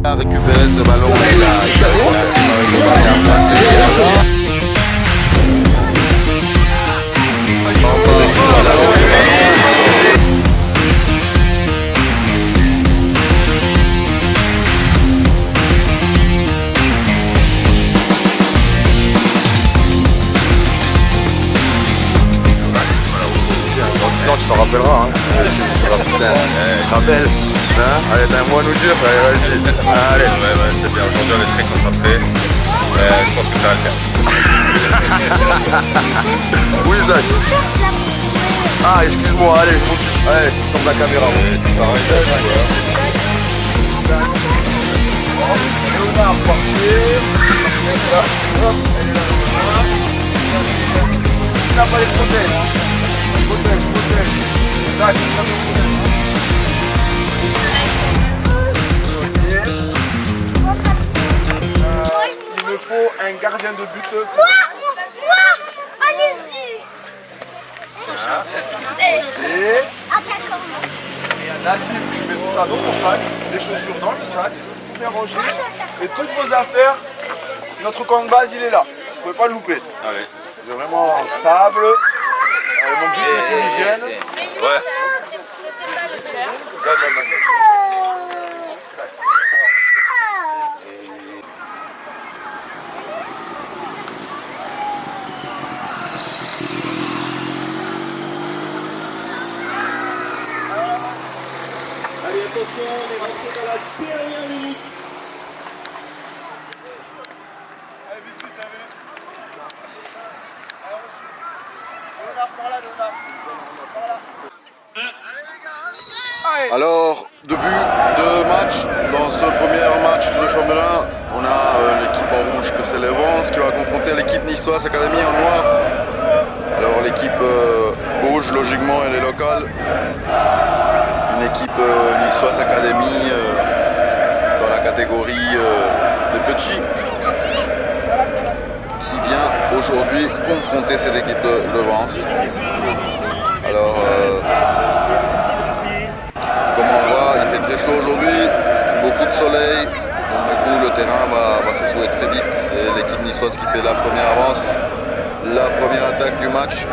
A récupéré ce ballon et là, il a Nassim avec le ballon placé. Encore sur la récupération. Tu t'en rappelleras, hein. Putain, tu te rappelles, hein. Allez, t'as un mot à nous dire, allez, vas-y. Allez. Ouais, c'est bien. Aujourd'hui, on est très concentrés. Je pense que ça va le faire. Oui, Zach. Ah, excuse-moi, allez, allez, sur la caméra. C'est pareil. Léonard, parfait. Là, hop, elle est là. Tu n'as pas les protèges. Protège. Zach, tu n'as pas les protèges. Il me faut un gardien de but. Moi allez-y. Et Attaquant. Nassim, tu mets tout ça dans ton sac, les chaussures dans le sac, tout bien rangé. Et toutes vos affaires, notre camp de base il est là. Vous pouvez pas le louper. Allez. C'est vraiment stable. Il manque juste une fumigène. Ouais. Allez, attention, on est rentré dans la dernière minute. Allez, vite, allez. Léonard, par là, Léonard. Alors, deux matchs dans ce premier match de championnat. On a l'équipe en rouge que c'est les Vence qui va confronter l'équipe niçoise Académie en noir. Alors l'équipe rouge logiquement elle est locale. Une équipe niçoise Académie dans la catégorie des petits qui vient aujourd'hui confronter cette équipe de Vence. Alors comme on voit, il fait très chaud aujourd'hui, beaucoup de soleil, donc du coup le terrain va se jouer très vite. C'est l'équipe niçoise qui fait la première avance, la première attaque du match.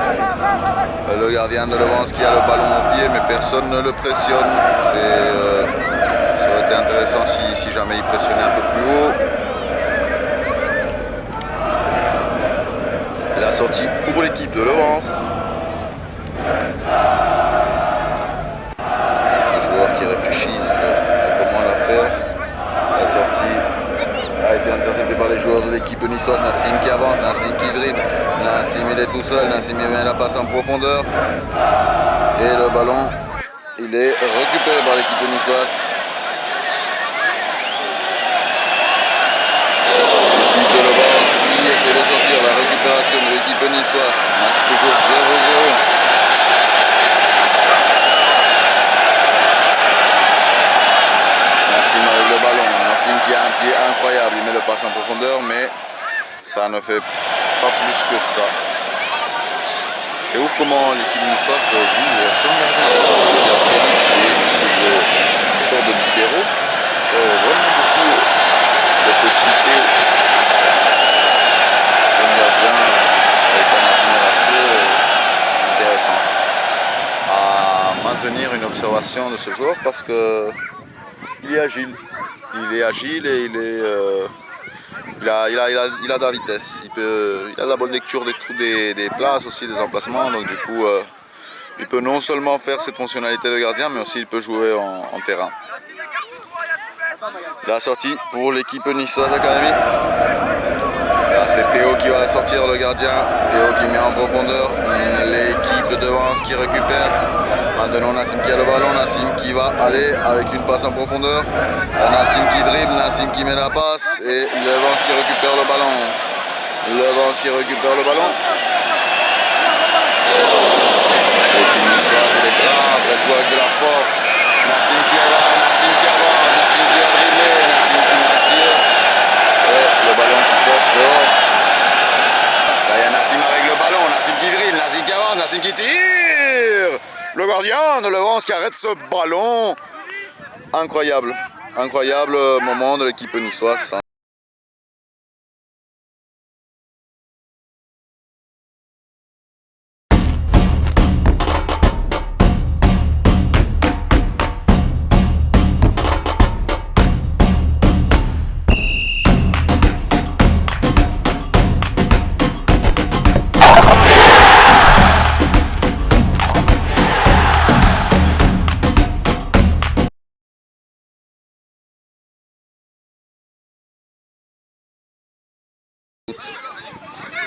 Le gardien de Levens qui a le ballon au pied, mais personne ne le pressionne. Ça aurait été intéressant si jamais il pressionnait un peu plus haut. Et la sortie pour l'équipe de Levens. Qui réfléchissent à comment la faire. La sortie a été interceptée par les joueurs de l'équipe niçoise. Nassim qui avance, Nassim qui dribble, Nassim il est tout seul, Nassim il vient la passe en profondeur et le ballon il est récupéré par l'équipe niçoise. L'équipe de Levens qui essaie de sortir la récupération de l'équipe niçoise. Match toujours 0-0. Nassim avec le ballon, Nassim qui a un pied incroyable, il met le passe en profondeur mais ça ne fait pas plus que ça. C'est ouf comment l'équipe niçoise joue sans gardien. C'est le gardien qui est une sorte de libéraux, il sort vraiment beaucoup de petits Théo. Jeune gardien avec un avenir assez intéressant. À maintenir une observation de ce joueur parce que il est agile. Il est agile et il a de la vitesse. Il a de la bonne lecture des places aussi, des emplacements. Donc du coup, il peut non seulement faire cette fonctionnalité de gardien, mais aussi il peut jouer en terrain. La sortie pour l'équipe niçoise Académie. Là, c'est Théo qui va sortir, le gardien. Théo qui met en profondeur. L'équipe de Vence qui récupère. Maintenant Nassim qui a le ballon, Nassim qui va aller avec une passe en profondeur. Nassim qui dribble, Nassim qui met la passe et le Vence qui récupère le ballon. Le Vence qui récupère le ballon. L'équipe niçoise elle est brave, elle joue avec de la force. Nassim qui avance, Nassim qui avance, Nassim qui va dribbler, Nassim qui met un tir. Et le ballon qui sort dehors. Là il y a Nassim avec le ballon, Nassim qui dribble, Nassim qui avance, Nassim qui tire. Le gardien de Levens qui arrête ce ballon. Incroyable. Incroyable moment de l'équipe niçoise.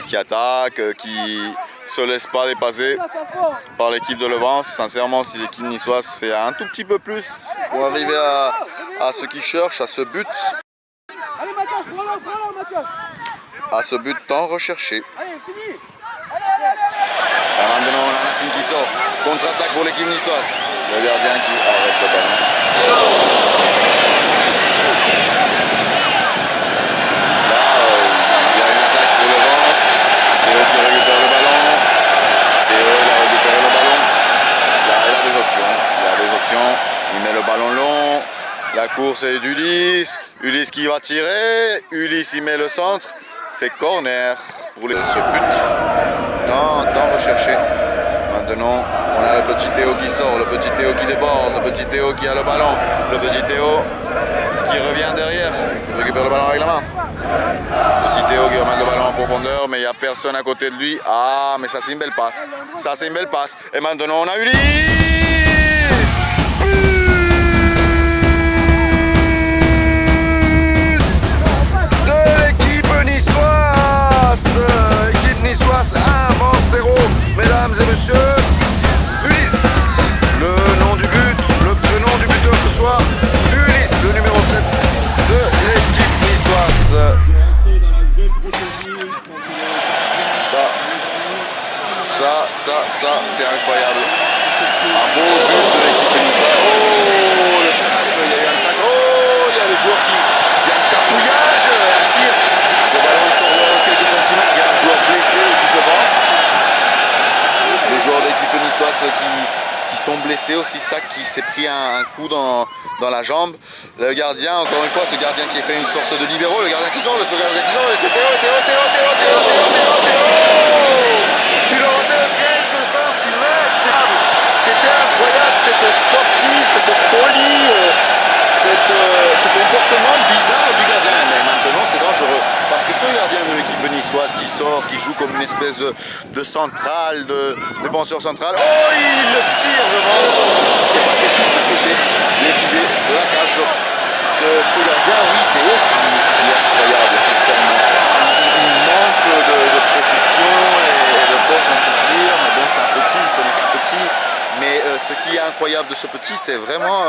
Qui attaque, qui se laisse pas dépasser par l'équipe de Levens. Sincèrement, si l'équipe niçoise fait un tout petit peu plus pour arriver à ce qu'ils cherchent, à ce but tant recherché. Et maintenant, on a Nassim qui sort, contre-attaque pour l'équipe niçoise. Le gardien qui arrête le ballon. Théo qui récupère le ballon. Théo, il a récupéré le ballon. Là, il a des options. Il met le ballon long. La course est d'Ulysse. Ulysse qui va tirer. Ulysse, il met le centre. C'est corner pour ce but. Tant recherché. Maintenant, on a le petit Théo qui sort. Le petit Théo qui déborde. Le petit Théo qui a le ballon. Le petit Théo qui revient derrière. Il récupère le ballon avec la main. Petit Théo qui remet le ballon en profondeur, mais il n'y a personne à côté de lui. Ah, mais ça c'est une belle passe. Et maintenant on a Ulysse. But de l'équipe niçoise. Équipe niçoise 1, Mans 0. Mesdames et messieurs, Ulysse. Le nom du buteur ce soir, Ulysse, le numéro 7 de l'équipe niçoise. Ça, c'est incroyable. Un beau but de l'équipe niçoise. Oh, le tacle, il y a eu un tacle. Oh, il y a le joueur qui... Il y a un cartouillage, un tir. Le ballon sort de quelques centimètres. Il y a un joueur blessé, l'équipe de Vence. Les joueurs de l'équipe niçoise qui sont blessés aussi, ça qui s'est pris un coup dans la jambe. Le gardien, encore une fois, ce gardien qui a fait une sorte de libéraux, le gardien qui sort, et c'est Théo. Il a raté quelques centimètres. C'était incroyable cette sortie, cette folie, ce comportement bizarre du gardien. Mais maintenant c'est dangereux parce que ce gardien de l'équipe niçoise qui sort, qui joue comme une espèce de centrale, de défenseur central. Oh, il le tire de Vence. Il est passé juste à côté des filets de la cage. Ce gardien, oui, Théo, qui est incroyable, sincèrement. Il manque de précision et de force dans son tir, mais bon, c'est un petit, ce n'est qu'un petit. Mais ce qui est incroyable de ce petit, c'est vraiment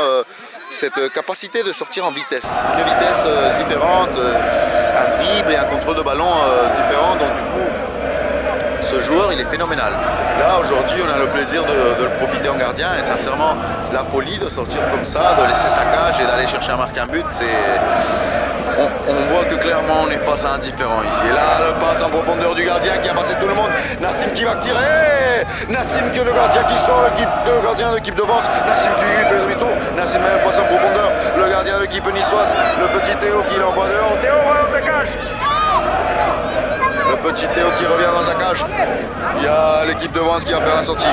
cette capacité de sortir en vitesse. Une vitesse différente, un dribble et un contrôle de ballon différent. Donc du coup, ce joueur, il est phénoménal. Là, aujourd'hui, on a le plaisir de le profiter en gardien. Et sincèrement, la folie de sortir comme ça, de laisser sa cage et d'aller chercher à marquer un but, c'est... On voit que clairement on est face à un différent ici. Et là, le passe en profondeur du gardien qui a passé tout le monde. Nassim qui va tirer. Nassim que le gardien qui sort, le gardien de l'équipe de Vence. Nassim qui fait demi-tour. Nassim même passe en profondeur. Le gardien de l'équipe niçoise. Le petit Théo qui l'envoie dehors. Théo va dans sa cage. Le petit Théo qui revient dans sa cage. Il y a l'équipe de Vence qui va faire la sortie.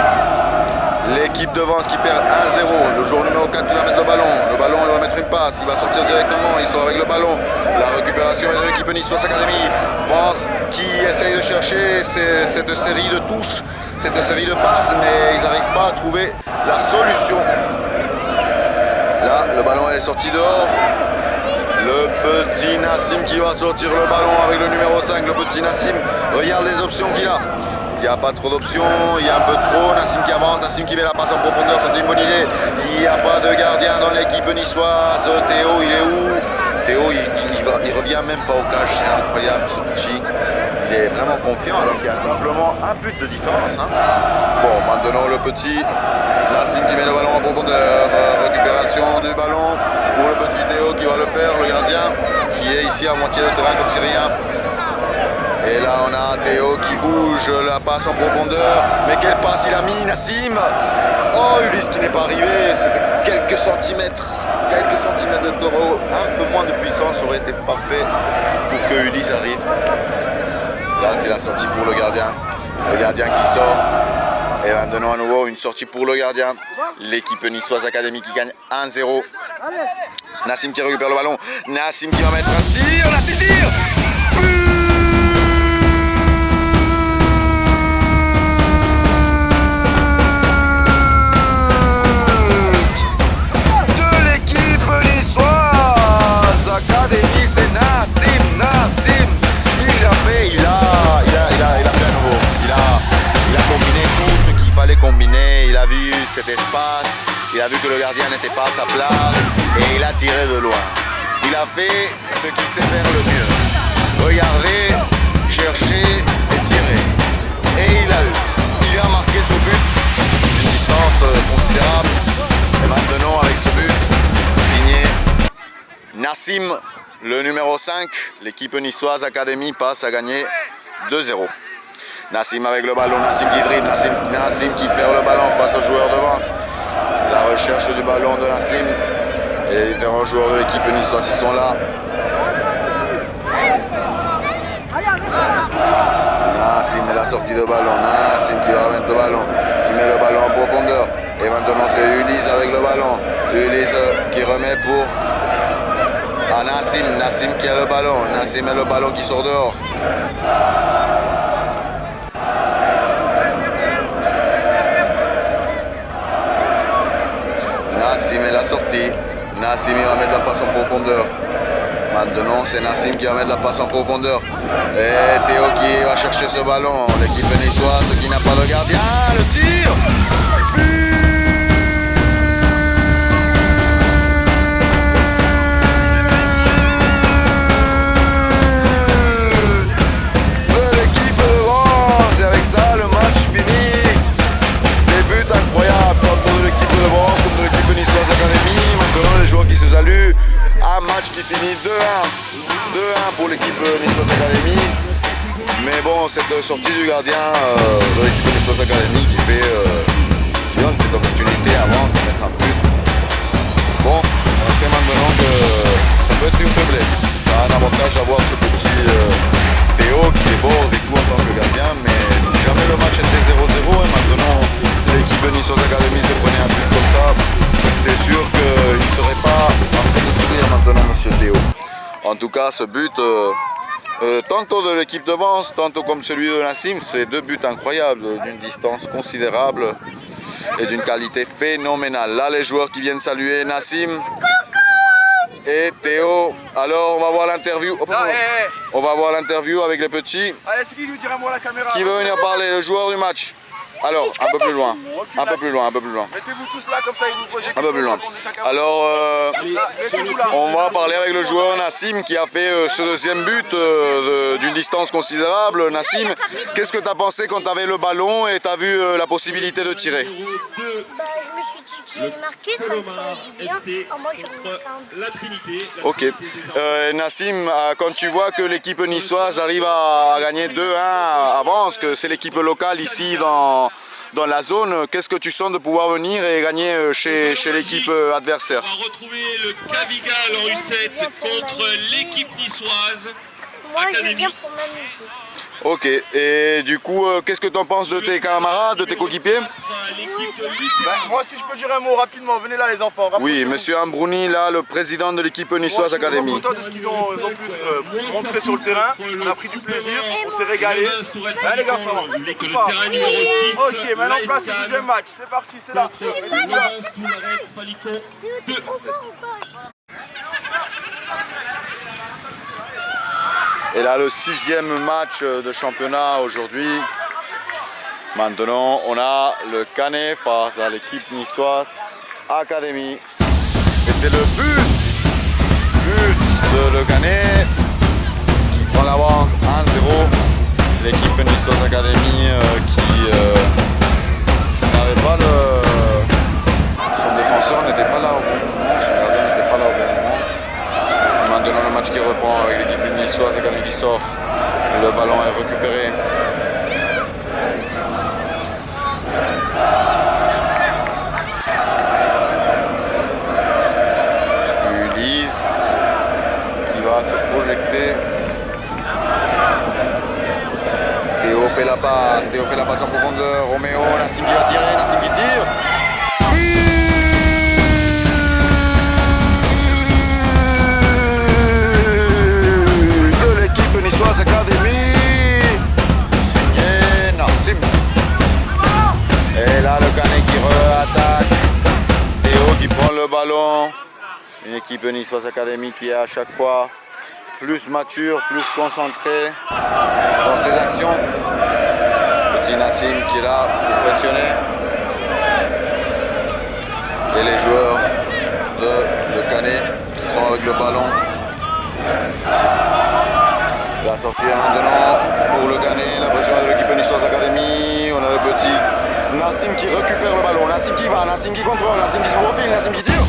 L'équipe de Vence qui perd 1-0. Le joueur numéro 4 qui va mettre le ballon. Le ballon, il va mettre une passe. Il va sortir directement. Il sort avec le ballon. La récupération est de l'équipe niçoise Académie. Vence qui essaye de chercher cette série de touches, cette série de passes, mais ils n'arrivent pas à trouver la solution. Là, le ballon est sorti dehors. Le petit Nassim qui va sortir le ballon avec le numéro 5. Le petit Nassim, regarde les options qu'il a. Il n'y a pas trop d'options, il y a un peu trop. Nassim qui avance, Nassim qui met la passe en profondeur, c'était une bonne idée. Il n'y a pas de gardien dans l'équipe niçoise. Théo, il est où? Théo, il revient même pas au cage, c'est incroyable ce petit. Il est vraiment confiant alors qu'il y a simplement un but de différence. Hein. Bon, maintenant le petit Nassim qui met le ballon en profondeur. Récupération du ballon pour le petit Théo qui va le faire, le gardien qui est ici à moitié de terrain comme si rien. Et là on a Théo qui bouge la passe en profondeur. Mais quelle passe il a mis Nassim. Oh Ulysse qui n'est pas arrivé. C'était quelques centimètres de taureau. Un peu moins de puissance aurait été parfait pour que Ulysse arrive. Là c'est la sortie pour le gardien. Le gardien qui sort. Et maintenant à nouveau une sortie pour le gardien. L'équipe niçoise Académie qui gagne 1-0. Nassim qui récupère le ballon. Nassim qui va mettre un tir. Nassim tire. De l'équipe niçoise Académie, c'est Nassim. Il a fait à nouveau. Il a combiné tout ce qu'il fallait combiner. Il a vu cet espace. Il a vu que le gardien n'était pas à sa place et il a tiré de loin. Il a fait ce qu'il sait faire le mieux. Regarder, chercher et tirer. Et il a marqué ce but d'une distance considérable. Et maintenant avec ce but, signé Nassim, le numéro 5, l'équipe niçoise Académie passe à gagner 2-0. Nassim avec le ballon, Nassim qui dribble, Nassim qui perd le ballon face au joueur de Vence. La recherche du ballon de Nassim et les différents joueurs de l'équipe niçoise qui sont là. Nassim et la sortie de ballon, Nassim qui va remettre le ballon, qui met le ballon en profondeur. Et maintenant c'est Ulysse avec le ballon, Ulysse qui remet pour Nassim qui a le ballon, Nassim et le ballon qui sort dehors. Nassim est la sortie. Nassim il va mettre la passe en profondeur. Maintenant c'est Nassim qui va mettre la passe en profondeur. Et Théo qui va chercher ce ballon. L'équipe niçoise qui n'a pas le gardien. Le tir. De l'équipe de Vence. Et avec ça le match fini. Des buts incroyables comme de l'équipe de Vence, comme de l'équipe niçoise Académie. Maintenant les joueurs qui se saluent. Un match qui finit 2-1. 2-1 pour l'équipe niçoise Académie. Mais bon, cette sortie du gardien de l'équipe niçoise Académie qui donne cette opportunité avant de mettre un but. Bon, on sait maintenant que ça peut être une faiblesse. Ça a un avantage d'avoir ce petit Théo qui déborde et tout en tant que gardien. Mais si jamais le match était 0-0 et maintenant l'équipe niçoise Académie se prenait un but comme ça, c'est sûr qu'il ne serait pas en train de sourire maintenant monsieur Théo. En tout cas, ce but, tantôt de l'équipe de Vence, tantôt comme celui de Nassim, c'est deux buts incroyables, d'une distance considérable et d'une qualité phénoménale. Là, les joueurs qui viennent saluer Nassim et Théo. Alors, on va voir l'interview. On va voir l'interview avec les petits. Allez, c'est qui nous dira moi la caméra? Qui veut venir parler? Le joueur du match. Alors, un peu plus loin. Un peu plus loin, un peu plus loin. Mettez-vous tous là comme ça, il vous pose des Un peu plus loin. Alors, Mettez-vous là. on va parler avec le joueur Nassim qui a fait ce deuxième but d'une distance considérable. Nassim, qu'est-ce que tu as pensé quand tu avais le ballon et tu as vu la possibilité de tirer? Je me suis dit que j'allais marquer, ça me fait bien. Moi, j'en ai marqué un. Ok. Nassim, quand tu vois que l'équipe niçoise arrive à gagner 2-1 à Vence, que c'est l'équipe locale ici dans la zone, qu'est-ce que tu sens de pouvoir venir et gagner chez l'équipe adversaire? On va retrouver le Cavigal en U7 contre l'équipe niçoise. Moi, je Académie. viens pour m'amuser. Ok, et du coup, qu'est-ce que tu en penses de tes camarades, de tes coéquipiers? Moi aussi, je peux dire un mot rapidement. Venez là, les enfants. Oui, monsieur Ambrouni, là, le président de l'équipe niçoise Académie. Je suis content de ce qu'ils ont pu montrer sur le terrain. On a pris du plaisir, on s'est régalé. Allez, les garçons. Que le terrain numéro 6. Ok, maintenant place au deuxième match. C'est parti, c'est là. Et là, le 6e match de championnat aujourd'hui. Maintenant, on a le Canet face à l'équipe niçoise Académie. Et c'est le but de le Canet qui prend l'avance 1-0. L'équipe niçoise Académie qui n'avait pas son défenseur n'était pas là au bon moment, son gardien n'était pas là au bon moment. Maintenant le match qui reprend avec l'équipe niçoise Académie qui sort. Le ballon est récupéré. Ulysse qui va se projeter. Théo fait la passe en profondeur. Roméo, Nassim qui va tirer, Nassim qui tire. De l'équipe niçoise Académie. Signé Nassim. Et là le Canet qui re-attaque. Théo qui prend le ballon. Une équipe niçoise Académie qui est à chaque fois plus mature, plus concentrée dans ses actions. Petit Nassim qui est là pour pressionner. Et les joueurs de Le Canet qui sont avec le ballon. La sortie maintenant pour Le Canet, la pression de l'équipe niçoise Académie. On a le petit Nassim qui récupère le ballon, Nassim qui va, Nassim qui contrôle, Nassim qui se profile, Nassim qui tire.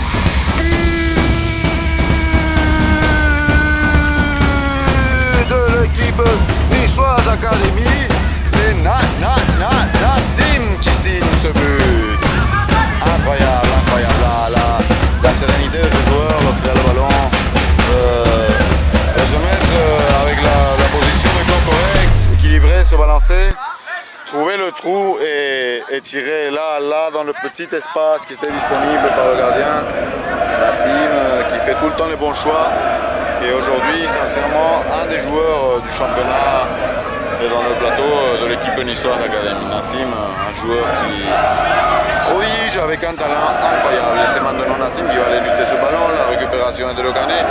De l'équipe niçoise Académie, c'est Nassim qui signe ce but. Incroyable, la sérénité de ce joueur lorsqu'il a le ballon. Se mettre avec la position de corps correcte, équilibrer, se balancer, trouver le trou et tirer là dans le petit espace qui était disponible par le gardien. Nassim qui fait tout le temps les bons choix. Et aujourd'hui, sincèrement, un des joueurs du championnat est dans le plateau de l'équipe niçoise Académie. Nassim, un joueur qui prodige avec un talent incroyable. C'est maintenant Nassim qui va aller lutter ce ballon. La récupération est de Le Canet.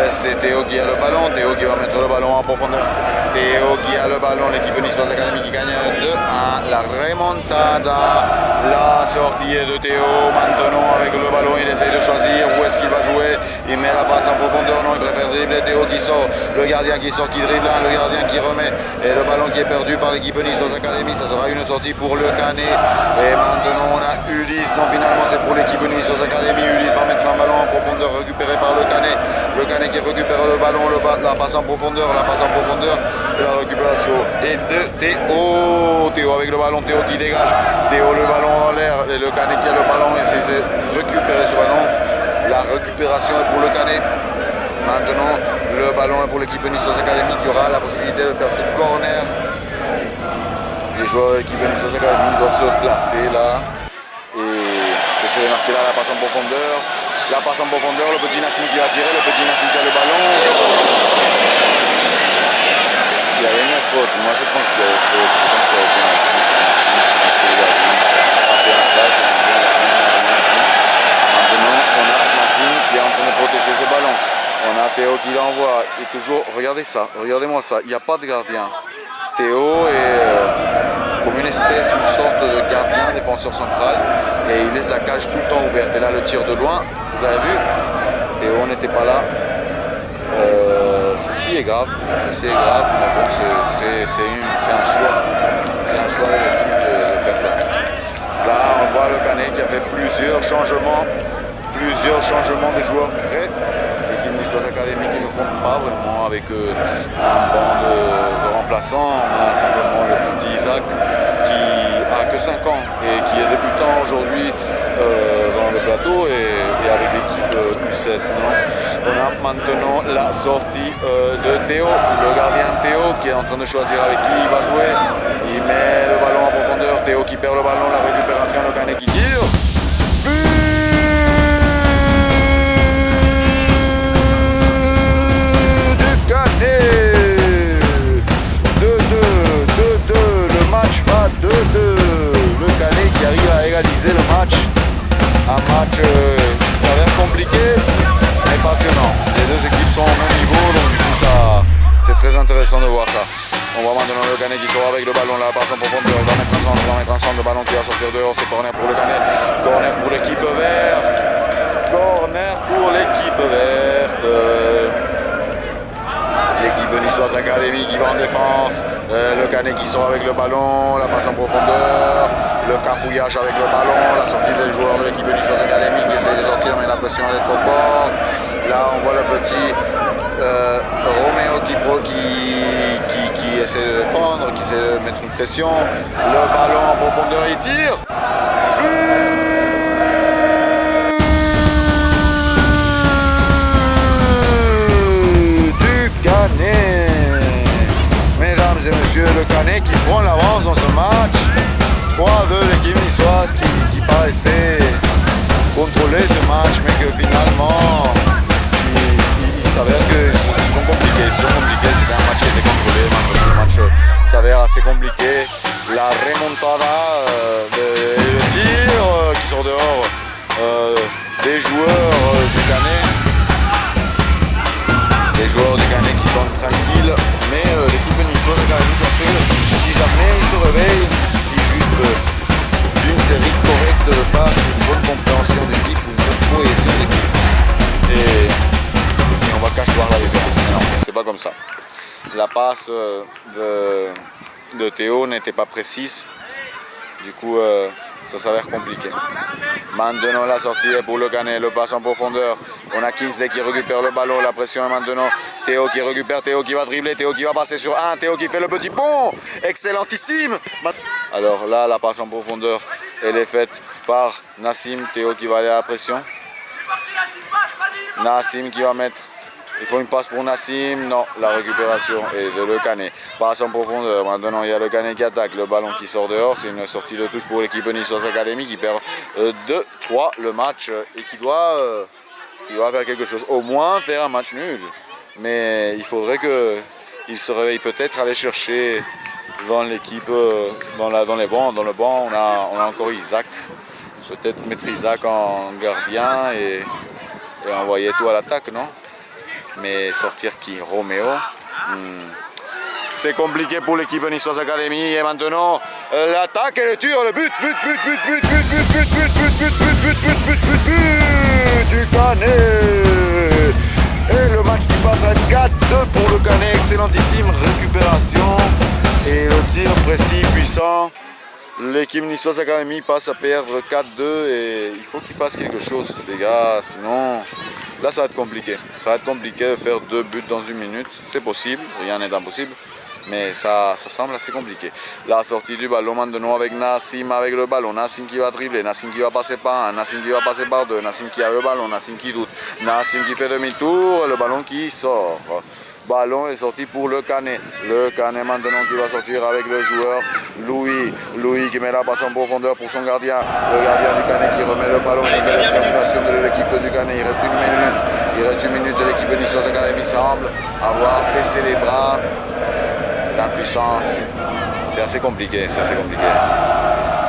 C'est Théo qui a le ballon. Théo qui va mettre le ballon en profondeur. Théo qui a le ballon. L'équipe niçoise Académie qui gagne 2-1. La remontada. La sortie est de Théo. Maintenant avec le ballon, il essaye de choisir où est-ce qu'il va jouer. Il met la passe en profondeur. Non, il préfère dribbler. Théo qui sort. Le gardien qui sort, qui dribble. Le gardien qui remet. Et le ballon qui est perdu par l'équipe niçoise Académie. Ça sera une sortie pour Le Canet. Et maintenant on a Ulysse. Non, finalement c'est pour l'équipe niçoise Académie. Ulysse va mettre un ballon en profondeur récupéré par Le Canet. Le Canet qui récupère le ballon. La passe en profondeur. Et la récupération est de Théo. Théo avec le ballon. Théo qui dégage. Théo le ballon en l'air. Et Le Canet qui a le ballon. Et c'est récupérer ce ballon. La récupération est pour Le Canet. Maintenant, le ballon est pour l'équipe niçoise Académie qui aura la possibilité de faire ce corner. Les joueurs de l'équipe niçoise Académie doivent se placer là et se démarquer là. La passe en profondeur. Le petit Nassim qui va tirer, le petit Nassim qui a le ballon. Il y avait une faute. Moi je pense qu'il y avait faute. Je pense qu'il y avait pénalty sur Nassim. Je pense que le gardien a fait l'attaque. Maintenant, on a Nassim qui est en train de protéger ce ballon. On a Théo qui l'envoie. Et toujours, regardez ça, regardez-moi ça. Il n'y a pas de gardien. Théo est comme une sorte de gardien, défenseur central. Et il laisse la cage tout le temps ouverte. Et là, le tir de loin, vous avez vu, Théo n'était pas là. Ceci est grave, mais bon, c'est un choix. C'est un choix de l'équipe de faire ça. Là, on voit Le Canet qui a fait plusieurs changements de joueurs frais. L'équipe niçoise Académie qui ne compte pas vraiment avec un banc de remplaçants. On a simplement le petit Isaac qui a que 5 ans et qui est débutant aujourd'hui dans le plateau et avec l'équipe U7. On a maintenant la sortie de Théo, le gardien Théo qui est en train de choisir avec qui il va jouer. Il met le ballon en profondeur, Théo qui perd le ballon, la récupération, Le Canet qui tire. Le Canet qui arrive à égaliser le match. Un match qui s'avère compliqué mais passionnant. Les deux équipes sont au même niveau, donc du coup c'est très intéressant de voir ça. On voit maintenant Le Canet qui sort avec le ballon, la passe en profondeur, il va mettre un centre, le ballon qui va sortir dehors, c'est corner pour Le Canet. Corner pour l'équipe verte. L'équipe niçoise Académie qui va en défense. Le Canet qui sort avec le ballon, la passe en profondeur, le cafouillage avec le ballon, la sortie des joueurs de l'équipe niçoise Académie qui essaye de sortir mais la pression elle est trop forte. Là on voit le petit Roméo qui pression, le ballon en profondeur, il tire. Du Canet. Mesdames et messieurs, le Canet qui prend l'avance dans ce match. 3-2 l'équipe niçoise qui paraissait contrôler ce match, mais que finalement il s'avère qu'ils sont compliqués. C'était un match qui était contrôlé, le match s'avère assez compliqué. La remontada, le tir qui sort dehors des joueurs du Canet. Les joueurs du Canet qui sont tranquilles, mais l'équipe niçoise est quand même bien sûr. Si jamais ils se réveillent, il suffit juste d'une série correcte de passes, une bonne compréhension d'équipe, une bonne cohésion d'équipe. Et on va cacher voir la différence. Mais non, c'est pas comme ça. La passe de Théo n'était pas précise. Du coup, ça s'avère compliqué. Maintenant, la sortie est pour le Canet, le passe en profondeur. On a Kingsley qui récupère le ballon, la pression est maintenant. Théo qui récupère, Théo qui va dribbler, Théo qui va passer sur un, Théo qui fait le petit pont. Excellentissime. Alors là, la passe en profondeur, elle est faite par Nassim. Théo qui va aller à la pression. Nassim qui va mettre. Il faut une passe pour Nassim. Non, la récupération est de Le Canet. Passe en profondeur. Maintenant, il y a Le Canet qui attaque. Le ballon qui sort dehors. C'est une sortie de touche pour l'équipe niçoise Académie qui perd 2-3 le match et qui doit faire quelque chose. Au moins faire un match nul. Mais il faudrait qu'il se réveille peut-être aller chercher dans l'équipe, dans les bancs. Dans le banc, on a encore Isaac. Peut-être mettre Isaac en gardien et envoyer tout à l'attaque, non? Mais sortir qui? Roméo? C'est compliqué pour l'équipe niçoise Académie. Et maintenant, l'attaque et le tir, le but du Canet. Et le match qui passe à 4-2 pour le Canet. Excellentissime récupération. Et le tir précis, puissant. L'équipe niçoise Académie passe à perdre 4-2 et il faut qu'il fasse quelque chose, les gars. Sinon, là, ça va être compliqué. Ça va être compliqué de faire 2 buts dans 1 minute. C'est possible, rien n'est impossible. Mais ça semble assez compliqué. La sortie du ballon maintenant avec Nassim avec le ballon. Nassim qui va dribbler, Nassim qui va passer par un, Nassim qui va passer par deux, Nassim qui a le ballon, Nassim qui doute, Nassim qui fait demi-tour, le ballon qui sort. Ballon est sorti pour Le Canet. Le Canet maintenant qui va sortir avec le joueur Louis qui met la passe en profondeur pour son gardien. Le gardien du Canet qui remet le ballon. Une belle triangulation de l'équipe du Canet. Il reste 1 minute. Il reste 1 minute de l'équipe niçoise Académie semble avoir baissé les bras. L'impuissance, c'est assez compliqué,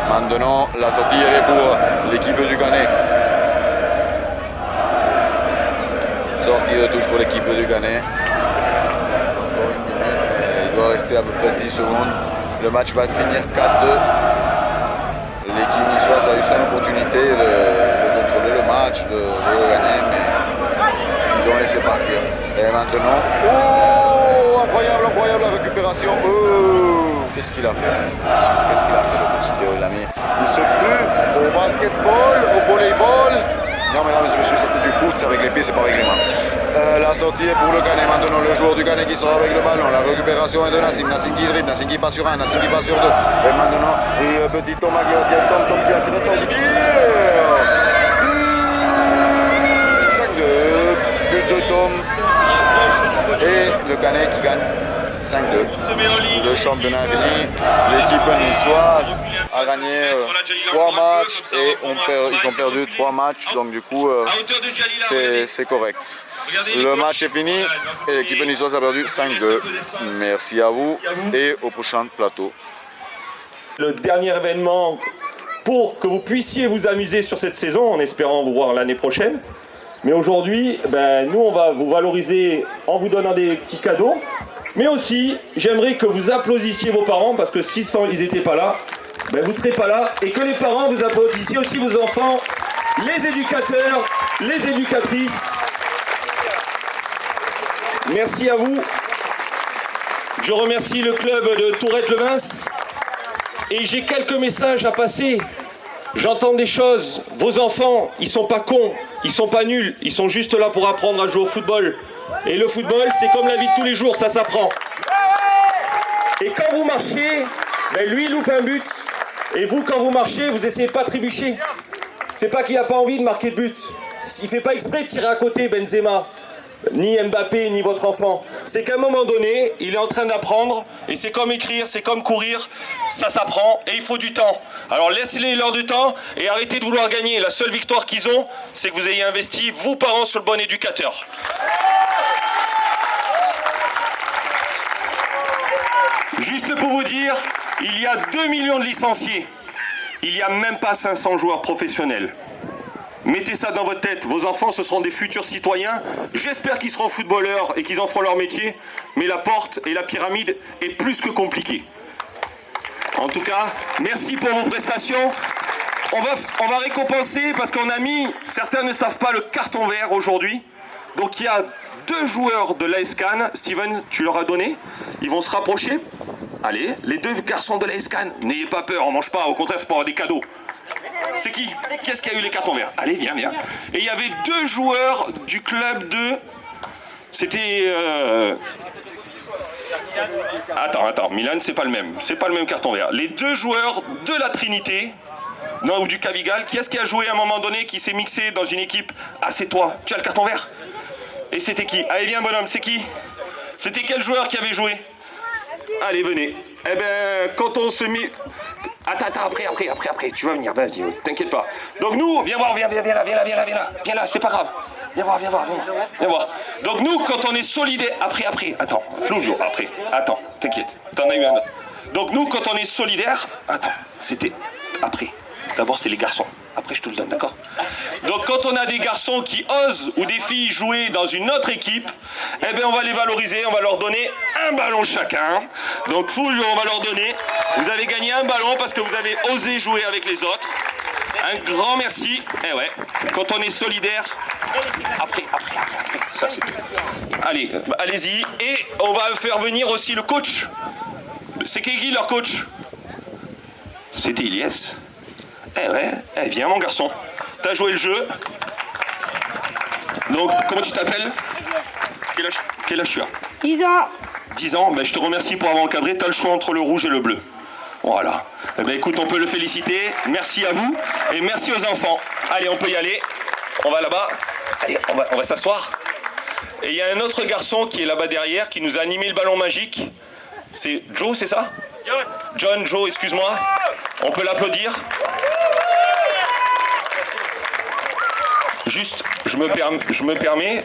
Maintenant, la sortie elle est pour l'équipe du Canet. Sortie de touche pour l'équipe du Canet. Encore 1 minute, mais il doit rester à peu près 10 secondes. Le match va finir 4-2. L'équipe niçoise a eu son opportunité de contrôler le match, de gagner, mais ils l'ont laissé partir. Et maintenant, incroyable la récupération. Qu'est-ce qu'il a fait? Le petit Théo, l'ami? Il se crut au basketball, au volleyball. Non, mesdames et messieurs, ça c'est du foot, c'est avec les pieds, c'est pas avec les mains. La sortie est pour le Canet. Maintenant, le joueur du Canet qui sort avec le ballon. La récupération est de Nassim. Nassim qui dribble, Nassim qui passe sur un, Nassim qui passe sur deux. Et maintenant, le petit Thomas qui va tirer, Tom qui va tirer, Tom qui tire. 5-2, but de Tom. Et le Canet qui gagne 5-2. Le championnat est fini. L'équipe niçoise a gagné 3 matchs et ils ont perdu 3 matchs. Donc du coup, c'est correct. Le match est fini et l'équipe niçoise a perdu 5-2. Merci à vous et au prochain plateau. Le dernier événement pour que vous puissiez vous amuser sur cette saison en espérant vous voir l'année prochaine. Mais aujourd'hui, nous, on va vous valoriser en vous donnant des petits cadeaux. Mais aussi, j'aimerais que vous applaudissiez vos parents, parce que si ils n'étaient pas là, vous ne serez pas là. Et que les parents vous applaudissiez aussi vos enfants, les éducateurs, les éducatrices. Merci à vous. Je remercie le club de Tourette-Levins. Et j'ai quelques messages à passer. J'entends des choses. Vos enfants, ils sont pas cons, ils sont pas nuls, ils sont juste là pour apprendre à jouer au football. Et le football, c'est comme la vie de tous les jours, ça s'apprend. Et quand vous marchez, Mais lui, il loupe un but. Et vous, quand vous marchez, vous essayez de pas trébucher. C'est pas qu'il a pas envie de marquer de but. Il fait pas exprès de tirer à côté, Benzema. Ni Mbappé, ni votre enfant. C'est qu'à un moment donné, il est en train d'apprendre, et c'est comme écrire, c'est comme courir, ça s'apprend, et il faut du temps. Alors laissez-les leur du temps, et arrêtez de vouloir gagner. La seule victoire qu'ils ont, c'est que vous ayez investi, vous parents, sur le bon éducateur. Juste pour vous dire, il y a 2 millions de licenciés. Il n'y a même pas 500 joueurs professionnels. Mettez ça dans votre tête, vos enfants ce seront des futurs citoyens, j'espère qu'ils seront footballeurs et qu'ils en feront leur métier, mais la porte et la pyramide est plus que compliquée. En tout cas, merci pour vos prestations. On va récompenser parce qu'on a mis, certains ne savent pas, le carton vert aujourd'hui. Donc il y a 2 joueurs de l'AS Cannes, Steven, tu leur as donné, ils vont se rapprocher. Allez, les 2 garçons de l'AS Cannes, n'ayez pas peur, on mange pas, au contraire c'est pour avoir des cadeaux. C'est qui? Qu'est-ce qui a eu les cartons verts? Allez, viens, viens. Et il y avait 2 joueurs du club de... C'était... Attends, Milan, c'est pas le même. C'est pas le même carton vert. Les 2 joueurs de la Trinité, non, ou du Cavigal, qui est-ce qui a joué à un moment donné, qui s'est mixé dans une équipe? Ah, c'est toi, tu as le carton vert. Et c'était qui? Allez, viens, bonhomme, c'est qui? C'était quel joueur qui avait joué? Allez, venez. Eh ben, quand on se met... Attends, après, tu vas venir, vas-y, t'inquiète pas. Donc nous, viens voir, viens là, c'est pas grave. Viens voir. Donc nous, quand on est solidaire, après, attends, Flouvio, après, attends, t'inquiète, t'en as eu un autre. Donc nous, quand on est solidaire, attends, c'était après. D'abord, c'est les garçons. Après, je te le donne, d'accord? Donc, quand on a des garçons qui osent ou des filles jouer dans une autre équipe, eh bien, on va les valoriser, on va leur donner un ballon chacun. Donc, Fulvio, on va leur donner. Vous avez gagné un ballon parce que vous avez osé jouer avec les autres. Un grand merci. Eh ouais, quand on est solidaire, après. Ça, c'est tout. Allez, allez-y. Et on va faire venir aussi le coach. C'est qui leur coach? C'était Ilyes. Eh ouais, viens mon garçon, t'as joué le jeu. Donc, comment tu t'appelles? Quel âge tu as? 10 ans. 10 ans, ben, je te remercie pour avoir encadré, t'as le choix entre le rouge et le bleu. Voilà. Eh ben, écoute, on peut le féliciter, merci à vous, et merci aux enfants. Allez, on peut y aller, on va là-bas, allez, on va s'asseoir. Et il y a un autre garçon qui est là-bas derrière, qui nous a animé le ballon magique. C'est Joe, c'est ça? Joe, excuse-moi. On peut l'applaudir. Juste, je me permets,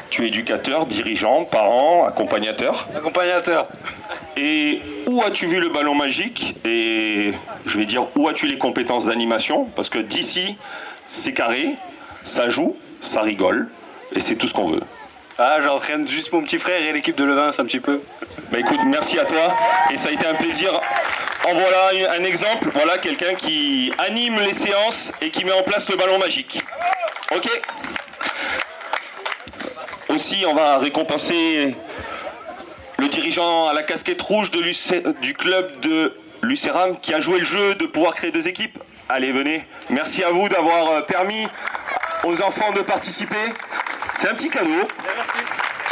tu es éducateur, dirigeant, parent, accompagnateur. Et où as-tu vu le ballon magique? Et je vais dire, où as-tu les compétences d'animation? Parce que d'ici, c'est carré, ça joue, ça rigole, et c'est tout ce qu'on veut. Ah, j'entraîne juste mon petit frère et l'équipe de Levin, un petit peu. Bah écoute, merci à toi, et ça a été un plaisir. En voilà un exemple, voilà quelqu'un qui anime les séances et qui met en place le ballon magique. Ok. Aussi, on va récompenser le dirigeant à la casquette rouge du club de Lucéram qui a joué le jeu de pouvoir créer 2 équipes. Allez, venez. Merci à vous d'avoir permis aux enfants de participer. C'est un petit cadeau,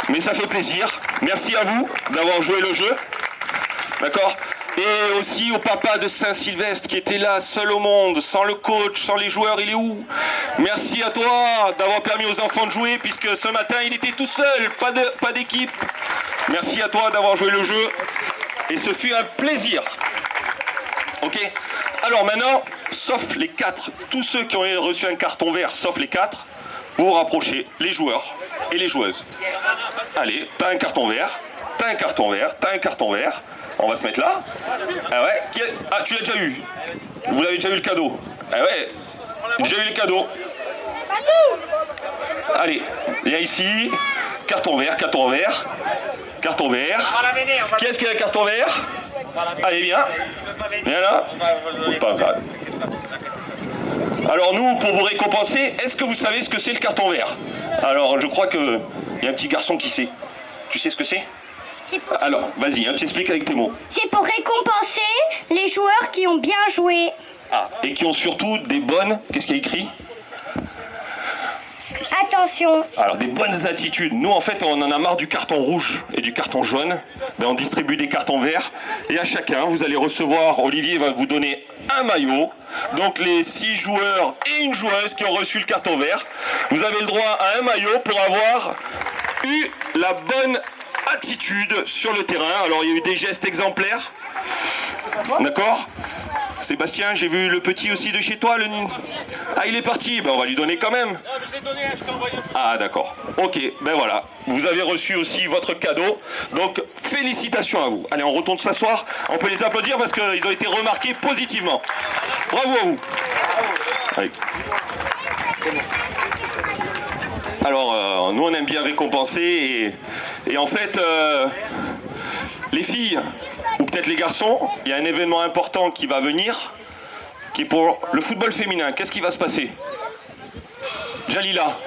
mais ça fait plaisir. Merci à vous d'avoir joué le jeu. D'accord? Et aussi au papa de Saint-Sylvestre qui était là, seul au monde, sans le coach, sans les joueurs, il est où? Merci à toi d'avoir permis aux enfants de jouer, puisque ce matin il était tout seul, pas d'équipe. Merci à toi d'avoir joué le jeu, et ce fut un plaisir. Ok? Alors maintenant, sauf les 4, tous ceux qui ont reçu un carton vert, sauf les 4, vous vous rapprochez, les joueurs et les joueuses. Allez, t'as un carton vert, t'as un carton vert, t'as un carton vert. On va se mettre là. Ah ouais. Ah, tu l'as déjà eu. Vous l'avez déjà eu le cadeau. Ah ouais. J'ai eu le cadeau. Allez, viens ici. Carton vert. Qui est-ce qui a un carton vert? Allez, viens. Viens là. Pas grave. Alors nous, pour vous récompenser, est-ce que vous savez ce que c'est le carton vert? Alors, je crois qu'il y a un petit garçon qui sait. Tu sais ce que c'est? Alors, vas-y, tu expliques avec tes mots. C'est pour récompenser les joueurs qui ont bien joué. Ah, et qui ont surtout des bonnes... Qu'est-ce qu'il y a écrit? Attends, Attention. Alors des bonnes attitudes. Nous en fait on en a marre du carton rouge et du carton jaune. Ben, on distribue des cartons verts et à chacun vous allez recevoir, Olivier va vous donner un maillot. Donc les 6 joueurs et une joueuse qui ont reçu le carton vert, vous avez le droit à un maillot pour avoir eu la bonne attitude sur le terrain. Alors il y a eu des gestes exemplaires. D'accord ? Sébastien, j'ai vu le petit aussi de chez toi. Ah, il est parti. Ben, on va lui donner quand même. Non, mais je l'ai donné, je t'ai envoyé. Ah, d'accord. Ok, ben voilà. Vous avez reçu aussi votre cadeau. Donc, félicitations à vous. Allez, on retourne s'asseoir. On peut les applaudir parce qu'ils ont été remarqués positivement. Bravo à vous. Allez. Alors, nous, on aime bien récompenser. Et en fait, les filles... ou peut-être les garçons, il y a un événement important qui va venir, qui est pour le football féminin. Qu'est-ce qui va se passer? Jalila.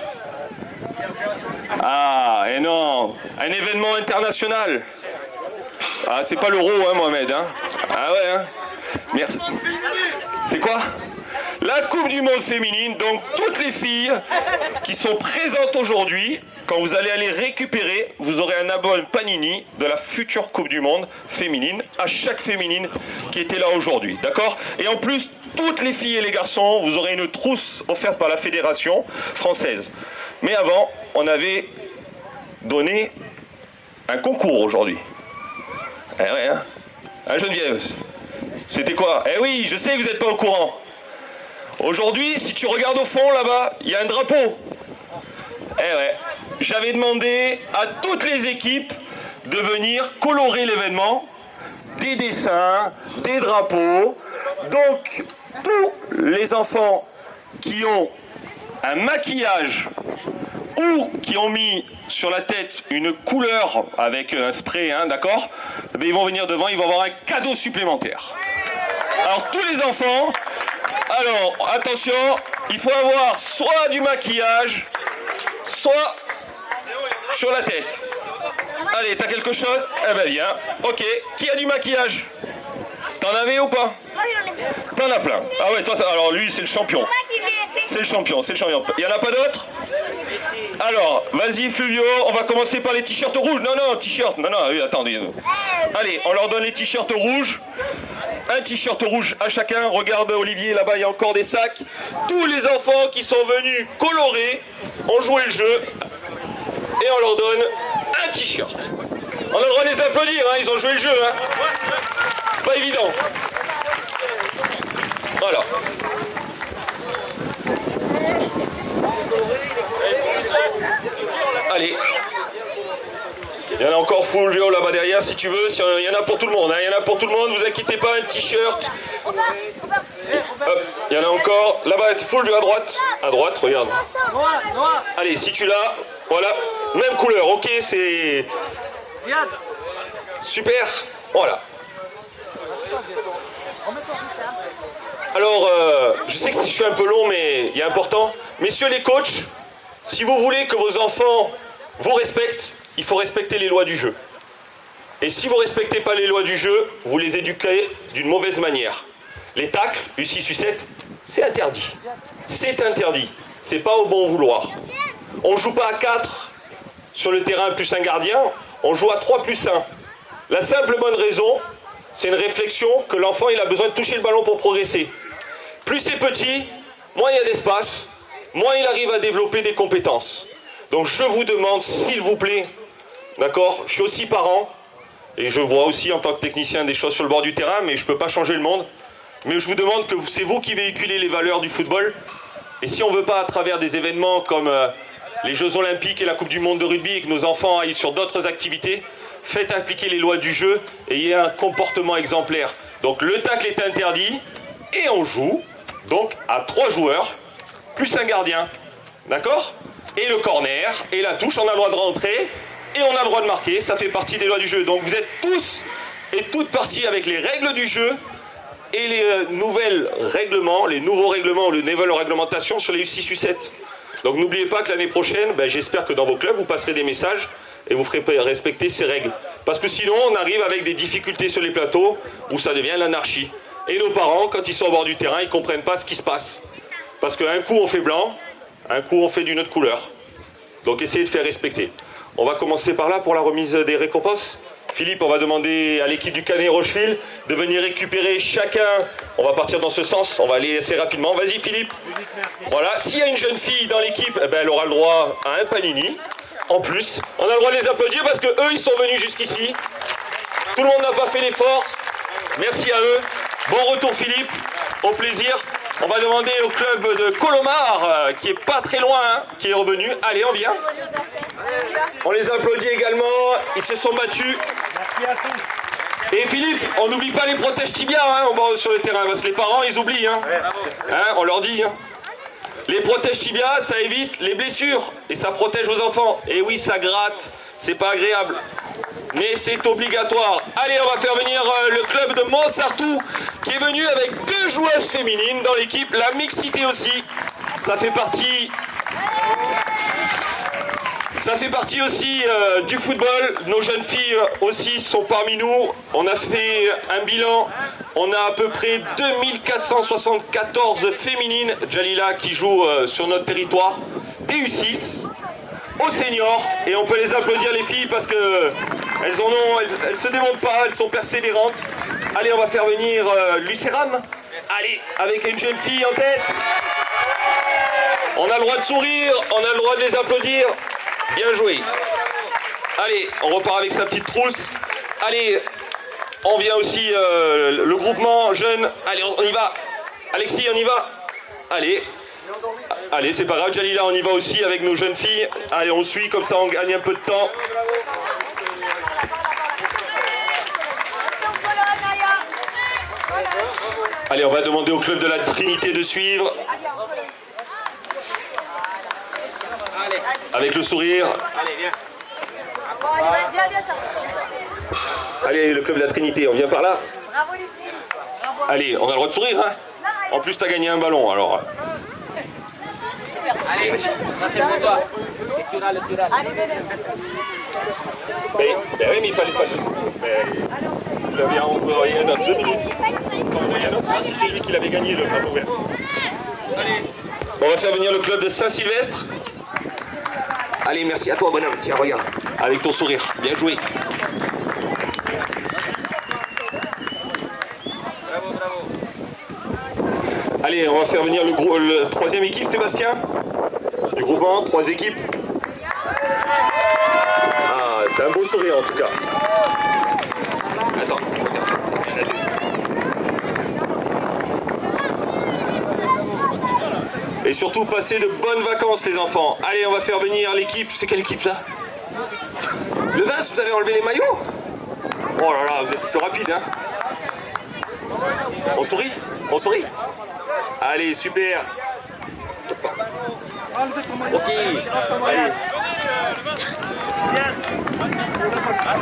Ah, et non, un événement international. Ah, c'est pas l'euro, hein, Mohamed, hein? Ah ouais, hein? Merci. C'est quoi? La Coupe du Monde féminine, donc toutes les filles qui sont présentes aujourd'hui, quand vous allez aller récupérer, vous aurez un abonnement Panini de la future Coupe du Monde féminine, à chaque féminine qui était là aujourd'hui, d'accord? Et en plus, toutes les filles et les garçons, vous aurez une trousse offerte par la Fédération française. Mais avant, on avait donné un concours aujourd'hui. Eh ouais, hein? Hein, Geneviève? C'était quoi? Eh oui, je sais que vous n'êtes pas au courant. Aujourd'hui, si tu regardes au fond, là-bas, il y a un drapeau. Eh ouais. J'avais demandé à toutes les équipes de venir colorer l'événement, des dessins, des drapeaux. Donc, tous les enfants qui ont un maquillage ou qui ont mis sur la tête une couleur avec un spray, hein, d'accord? Ben, ils vont venir devant, ils vont avoir un cadeau supplémentaire. Alors, tous les enfants, alors, attention, il faut avoir soit du maquillage, soit sur la tête. Allez, t'as quelque chose? Eh ben viens. Ok, qui a du maquillage? T'en avais ou pas? T'en as plein. Ah ouais, toi, alors lui c'est le champion. C'est le champion, c'est le champion. Il y en a pas d'autres? Alors, vas-y Fluvio, on va commencer par les t-shirts rouges. Non, non, t-shirt, non, non, attendez. Allez, on leur donne les t-shirts rouges. Un t-shirt rouge à chacun. Regarde Olivier, là-bas il y a encore des sacs. Tous les enfants qui sont venus colorer ont joué le jeu. Et on leur donne un t-shirt. On a le droit de les applaudir, hein, ils ont joué le jeu. Hein. C'est pas évident. Voilà. Allez. Il y en a encore full viol là-bas derrière si tu veux. Il y en a pour tout le monde. Hein. Il y en a pour tout le monde. Vous inquiétez pas, un t-shirt. Il y en a encore. Là-bas, full viol à droite. À droite, regarde. Allez, si tu l'as. Voilà. Même couleur. Ok, c'est... Super. Voilà. Alors, je sais que je suis un peu long, mais il est important. Messieurs les coachs, si vous voulez que vos enfants vous respectent, il faut respecter les lois du jeu. Et si vous ne respectez pas les lois du jeu, vous les éduquez d'une mauvaise manière. Les tacles, U6, U7, c'est interdit. C'est interdit. C'est pas au bon vouloir. On ne joue pas à 4 sur le terrain plus un gardien, on joue à 3 plus 1. La simple bonne raison, c'est une réflexion que l'enfant il a besoin de toucher le ballon pour progresser. Plus c'est petit, moins il y a d'espace, moins il arrive à développer des compétences. Donc je vous demande, s'il vous plaît, d'accord, je suis aussi parent, et je vois aussi en tant que technicien des choses sur le bord du terrain, mais je ne peux pas changer le monde. Mais je vous demande que c'est vous qui véhiculez les valeurs du football. Et si on ne veut pas, à travers des événements comme les Jeux Olympiques et la Coupe du Monde de rugby, et que nos enfants aillent sur d'autres activités, faites appliquer les lois du jeu et ayez un comportement exemplaire. Donc le tacle est interdit et on joue donc à 3 joueurs plus un gardien. D'accord? Et le corner et la touche, on a le droit de rentrer et on a le droit de marquer. Ça fait partie des lois du jeu. Donc vous êtes tous et toutes parties avec les règles du jeu et les nouveaux règlements, les nouvelles réglementations sur les U6, U7. Donc n'oubliez pas que l'année prochaine, j'espère que dans vos clubs, vous passerez des messages et vous ferez respecter ces règles. Parce que sinon, on arrive avec des difficultés sur les plateaux où ça devient l'anarchie. Et nos parents, quand ils sont au bord du terrain, ils ne comprennent pas ce qui se passe. Parce qu'un coup, on fait blanc, un coup, on fait d'une autre couleur. Donc essayez de faire respecter. On va commencer par là pour la remise des récompenses. Philippe, on va demander à l'équipe du Canet Rocheville de venir récupérer chacun. On va partir dans ce sens, on va aller assez rapidement. Vas-y Philippe. Voilà, s'il y a une jeune fille dans l'équipe, eh ben, elle aura le droit à un panini. En plus, on a le droit de les applaudir parce que eux, ils sont venus jusqu'ici. Tout le monde n'a pas fait l'effort. Merci à eux. Bon retour Philippe, au plaisir. On va demander au club de Colomar, qui est pas très loin, hein, qui est revenu. Allez, on vient. On les applaudit également, ils se sont battus. Et Philippe, on n'oublie pas les protèges tibias hein, sur le terrain, parce que les parents, ils oublient. Hein. Hein, on leur dit. Hein. Les protèges tibias, ça évite les blessures, et ça protège vos enfants. Et oui, ça gratte, c'est pas agréable. Mais c'est obligatoire. Allez, on va faire venir le club de Montsartou qui est venu avec 2 joueuses féminines dans l'équipe. La mixité aussi. Ça fait partie aussi du football. Nos jeunes filles aussi sont parmi nous. On a fait un bilan. On a à peu près 2474 féminines, Jalila, qui jouent sur notre territoire. Des U6. Aux seniors, et on peut les applaudir les filles parce que elles se démontent pas, elles sont persévérantes. Allez, on va faire venir Lucéram. Allez, avec une jeune fille en tête. On a le droit de sourire, on a le droit de les applaudir. Bien joué. Allez, on repart avec sa petite trousse. Allez, on vient aussi le groupement jeune. Allez, on y va. Alexis, on y va. Allez. Allez, c'est pas grave, Jalila, on y va aussi avec nos jeunes filles. Allez, on suit, comme ça on gagne un peu de temps. Allez, on va demander au club de la Trinité de suivre. Avec le sourire. Allez, le club de la Trinité, on vient par là. Allez, on a le droit de sourire, hein. En plus, t'as gagné un ballon, alors... Allez, ça c'est pour toi. Tu râles. Ben oui, mais il fallait pas le... Vous l'avez envoyé un autre, 2 minutes. Envoyé un autre, c'est lui qui l'avait gagné, le bravo vert. On va faire venir le club de Saint-Sylvestre. Allez, merci à toi, bonhomme. Tiens, regarde. Avec ton sourire. Bien joué. Allez, on va faire venir le troisième équipe, Sébastien. Du groupement, 3 équipes. Ah, t'as un beau sourire en tout cas. Attends, regarde. Et surtout, passez de bonnes vacances les enfants. Allez, on va faire venir l'équipe. C'est quelle équipe ça? Le Vins, vous avez enlevé les maillots? Oh là là, vous êtes plus rapide, hein. On sourit? On sourit? Allez, super. Ok.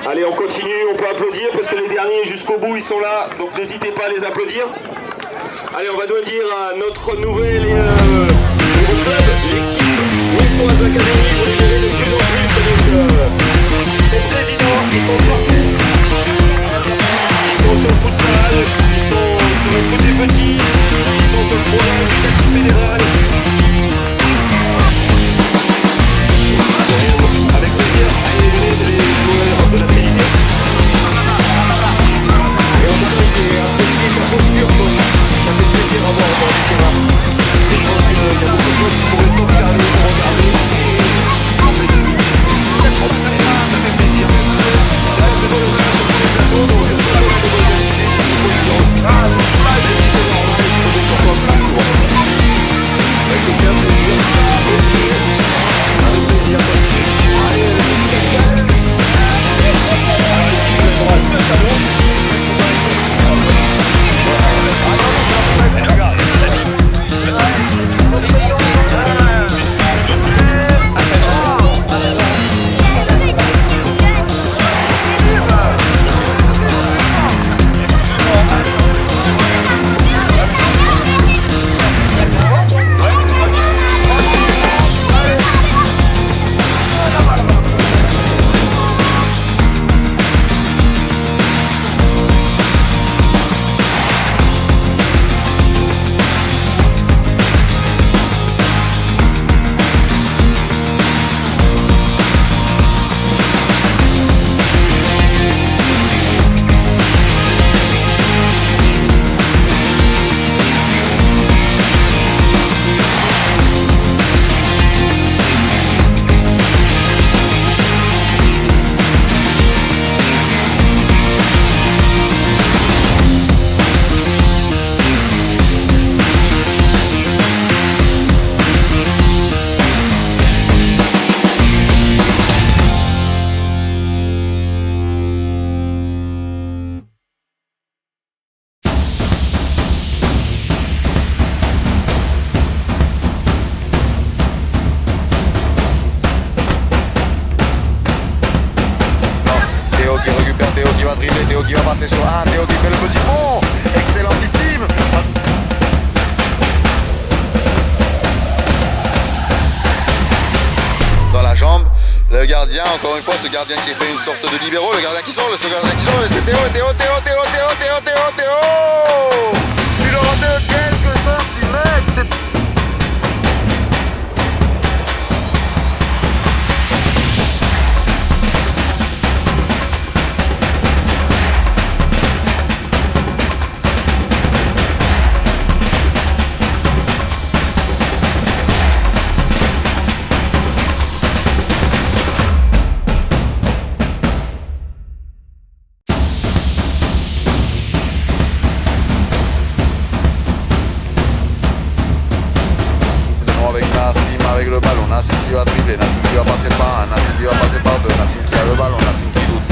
Allez, on continue, on peut applaudir parce que les derniers jusqu'au bout ils sont là, donc n'hésitez pas à les applaudir. Allez, on va dire à notre nouveau club, l'équipe Wissoise Academy, vous les verrez de plus en plus avec son président, ils sont partout. Ils sont sur le futsal, ils sont sur le foot des petits, ils sont sur le programme éducatif fédéral. Avec plaisir, allez, venez, c'est les joueurs de la Trinité. Et en tout cas, j'ai apprécié ta posture, donc ça fait plaisir à voir dans les terrains. Et je pense qu'il y a beaucoup de gens qui pourraient t'observer, te regarder, et en fait, va dribbler, Théo qui va passer sur un, Théo qui fait le petit pont, excellentissime. Dans la jambe, le gardien, encore une fois, ce gardien qui fait une sorte de libéraux, le gardien qui sort, ce gardien qui sort, et c'est Théo. Il aura de quelques centimètres. Avec Nassim avec le ballon, Nassim qui va dribbler, Nassim qui va passer par un, Nassim qui va passer par deux, Nassim qui a le ballon, Nassim qui doute.